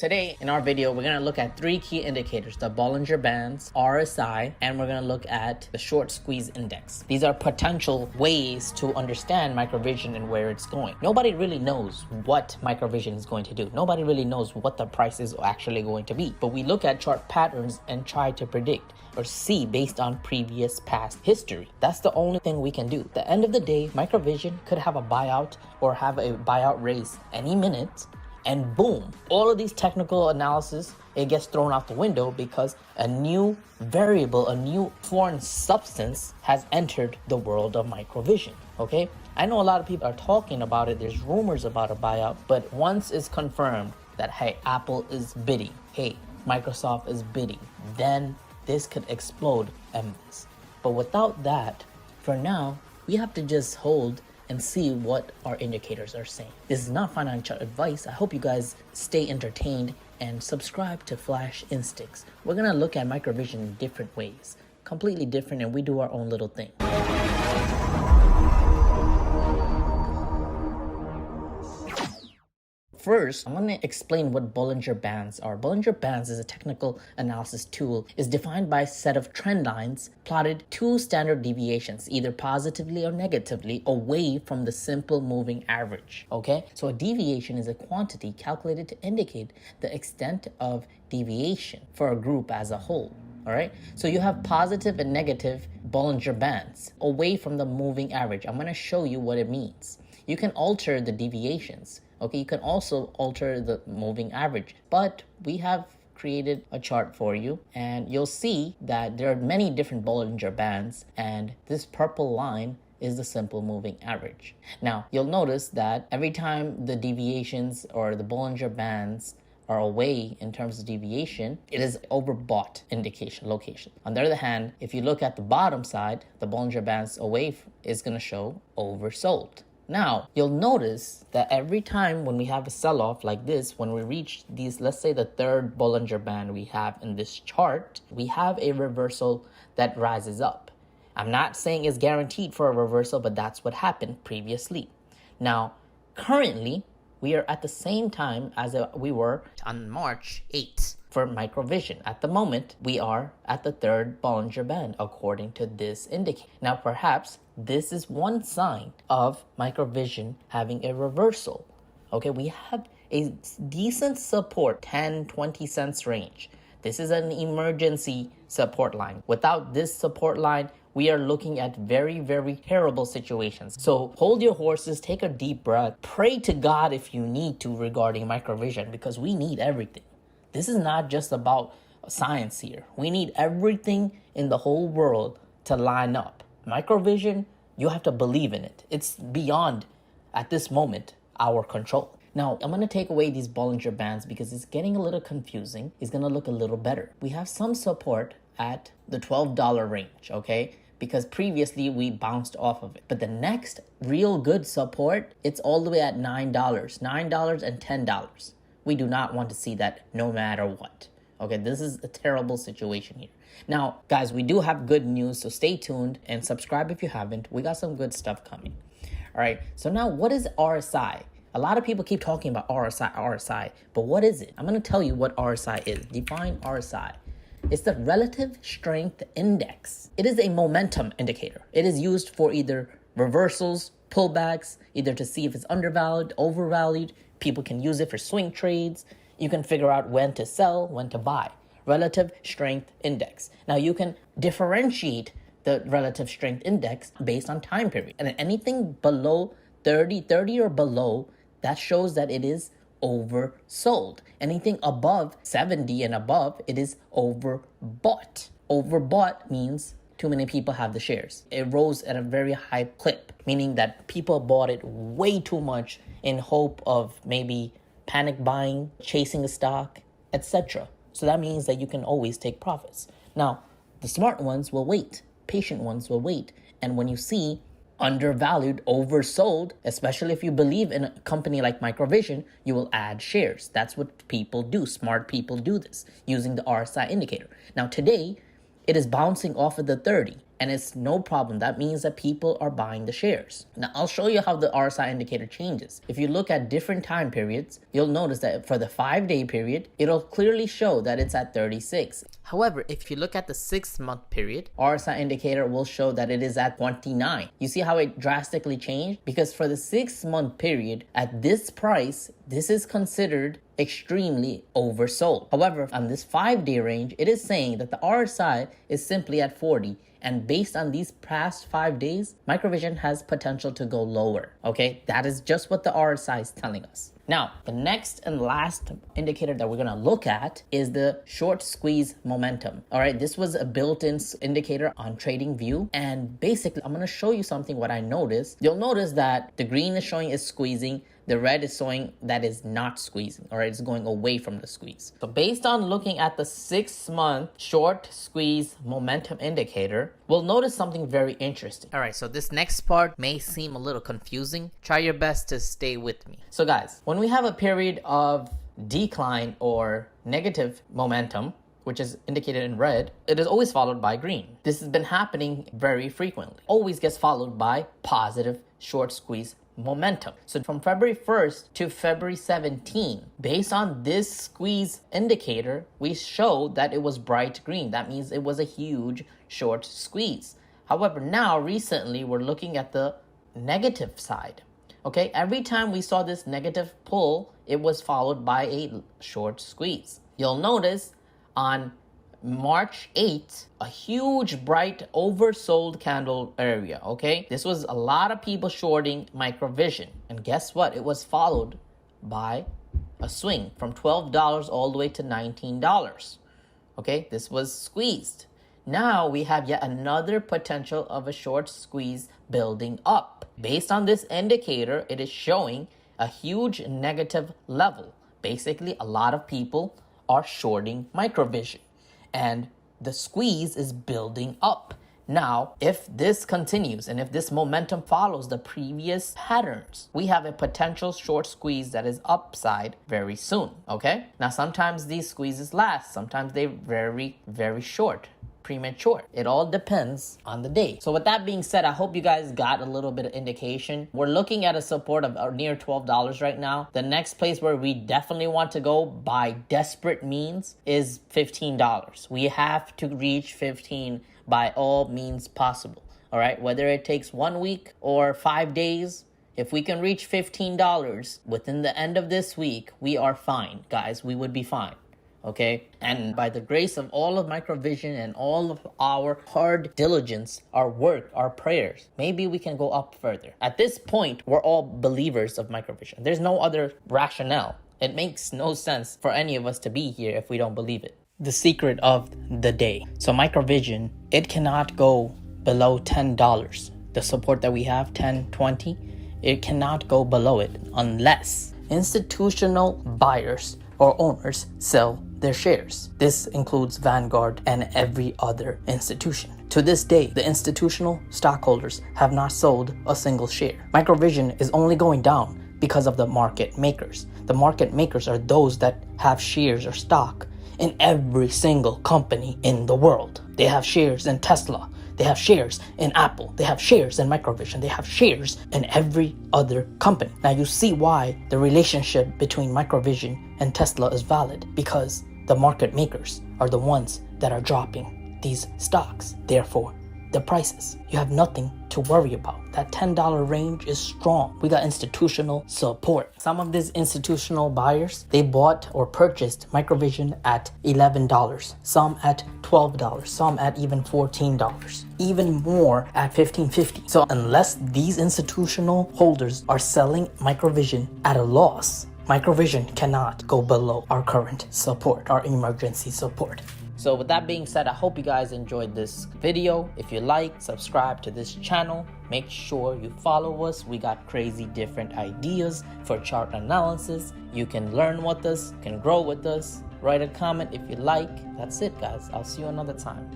Today in our video, we're going to look at three key indicators: the Bollinger Bands, RSI, and we're going to look at the short squeeze index. These are potential ways to understand microvision and where it's going. Nobody really knows what microvision is going to do. Nobody really knows what the price is actually going to be. But we look at chart patterns and try to predict or see based on previous past history. That's the only thing we can do. At the end of the day, microvision could have a buyout or have a buyout race any minute, and boom, all of these technical analysis, it gets thrown out the window because a new variable, a new foreign substance has entered the world of microvision. Okay, I know a lot of people are talking about it. There's rumors about a buyout, but once it's confirmed that, hey, Apple is bidding, hey, Microsoft is bidding, then this could explode Mvis. But without that, for now, we have to just hold and see what our indicators are saying. This is not financial advice. I hope you guys stay entertained and subscribe to Flash Instincts. We're gonna look at microvision in different ways, completely different, and we do our own little thing. First, I want to explain what Bollinger Bands are. Bollinger Bands is a technical analysis tool. It's defined by a set of trend lines plotted two standard deviations, either positively or negatively, away from the simple moving average. Okay, so a deviation is a quantity calculated to indicate the extent of deviation for a group as a whole. All right, so you have positive and negative Bollinger Bands away from the moving average. I'm going to show you what it means. You can alter the deviations. Okay, you can also alter the moving average, but we have created a chart for you, and you'll see that there are many different Bollinger Bands, and this purple line is the simple moving average. Now, you'll notice that every time the deviations or the Bollinger Bands are away in terms of deviation, it is overbought indication location. On the other hand, if you look at the bottom side, the Bollinger Bands away is going to show oversold. Now, you'll notice that every time when we have a sell-off like this, when we reach these, let's say the third Bollinger Band we have in this chart, we have a reversal that rises up. I'm not saying it's guaranteed for a reversal, but that's what happened previously. Now, currently, we are at the same time as we were on March 8th for microvision. At the moment, we are at the third Bollinger Band according to this indicator. Now, perhaps this is one sign of microvision having a reversal. Okay, we have a decent support, 10-20 cents range. This is an emergency support line. Without this support line, we are looking at very, very terrible situations. So hold your horses, take a deep breath, pray to God if you need to regarding microvision, because we need everything. This is not just about science here. We need everything in the whole world to line up. Microvision, you have to believe in it. It's beyond, at this moment, our control. Now, I'm going to take away these Bollinger Bands because it's getting a little confusing. It's going to look a little better. We have some support at the $12 range, okay? Because previously we bounced off of it. But the next real good support, it's all the way at $9 and $10. We do not want to see that no matter what. Okay, this is a terrible situation here. Now, guys, we do have good news, so stay tuned and subscribe if you haven't. We got some good stuff coming. All right, so now what is RSI? A lot of people keep talking about RSI, but what is it? I'm going to tell you what RSI is. Define RSI. It's the relative strength index. It is a momentum indicator. It is used for either reversals, pullbacks, either to see if it's undervalued, overvalued. People can use it for swing trades. You can figure out when to sell, when to buy. Relative strength index. Now you can differentiate the relative strength index based on time period. And anything below 30 or below, that shows that it is oversold. Anything above 70 and above, it is overbought. Overbought means too many people have the shares. It rose at a very high clip, meaning that people bought it way too much in hope of maybe panic buying, chasing a stock, etc. So that means that you can always take profits. Now, the smart ones will wait. Patient ones will wait. And when you see undervalued, oversold, especially if you believe in a company like Microvision, you will add shares. That's what people do. Smart people do this using the RSI indicator. Now, today, it is bouncing off of the 30. and it's no problem. That means that people are buying the shares. Now, I'll show you how the RSI indicator changes. If you look at different time periods, you'll notice that for the 5-day period, it'll clearly show that it's at 36. However, if you look at the 6-month period, RSI indicator will show that it is at 29. You see how it drastically changed? Because for the 6-month period, at this price, this is considered extremely oversold. However, on this 5-day range, it is saying that the RSI is simply at 40. And based on these past 5 days, Microvision has potential to go lower. Okay, that is just what the RSI is telling us. Now, the next and last indicator that we're going to look at is the short squeeze momentum. All right, this was a built-in indicator on TradingView. And basically, I'm going to show you something what I noticed. You'll notice that the green is showing is squeezing. The red is showing that is not squeezing, or it's going away from the squeeze. So based on looking at the 6-month short squeeze momentum indicator, we'll notice something very interesting. All right, so this next part may seem a little confusing. Try your best to stay with me. So guys, when we have a period of decline or negative momentum, which is indicated in red, it is always followed by green. This has been happening very frequently. Always gets followed by positive short squeeze momentum. So from February 1st to February 17, based on this squeeze indicator, we showed that it was bright green. That means it was a huge short squeeze. However, now recently we're looking at the negative side. Okay, every time we saw this negative pull, it was followed by a short squeeze. You'll notice on March 8th, a huge bright oversold candle area, okay? This was a lot of people shorting Microvision. And guess what? It was followed by a swing from $12 all the way to $19. Okay, this was squeezed. Now we have yet another potential of a short squeeze building up. Based on this indicator, it is showing a huge negative level. Basically, a lot of people are shorting Microvision, and the squeeze is building up. Now, if this continues and if this momentum follows the previous patterns, we have a potential short squeeze that is upside very soon, okay? Now, sometimes these squeezes last. Sometimes they're very, very short, premature. It all depends on the day. So with that being said, I hope you guys got a little bit of indication. We're looking at a support of near $12 right now. The next place where we definitely want to go by desperate means is $15. We have to reach 15 by all means possible. All right, whether it takes 1 week or 5 days, if we can reach $15 within the end of this week, we are fine, guys. We would be fine. Okay, and by the grace of all of Microvision and all of our hard diligence, our work, our prayers, maybe we can go up further. At this point, we're all believers of Microvision. There's no other rationale. It makes no sense for any of us to be here if we don't believe it. The secret of the day. So Microvision, it cannot go below $10. The support that we have, 10, 20, it cannot go below it unless institutional buyers or owners sell their shares. This includes Vanguard and every other institution. To this day, the institutional stockholders have not sold a single share. Microvision is only going down because of the market makers. The market makers are those that have shares or stock in every single company in the world. They have shares in Tesla. They have shares in Apple. They have shares in Microvision. They have shares in every other company. Now you see why the relationship between Microvision and Tesla is valid, because the market makers are the ones that are dropping these stocks. Therefore, the prices, you have nothing to worry about. That $10 range is strong. We got institutional support. Some of these institutional buyers, they bought or purchased Microvision at $11, some at $12, some at even $14, even more at $15.50. So unless these institutional holders are selling Microvision at a loss, Microvision cannot go below our current support, our emergency support. So with that being said, I hope you guys enjoyed this video. If you like, subscribe to this channel. Make sure you follow us. We got crazy different ideas for chart analysis. You can learn with us, can grow with us. Write a comment if you like. That's it, guys. I'll see you another time.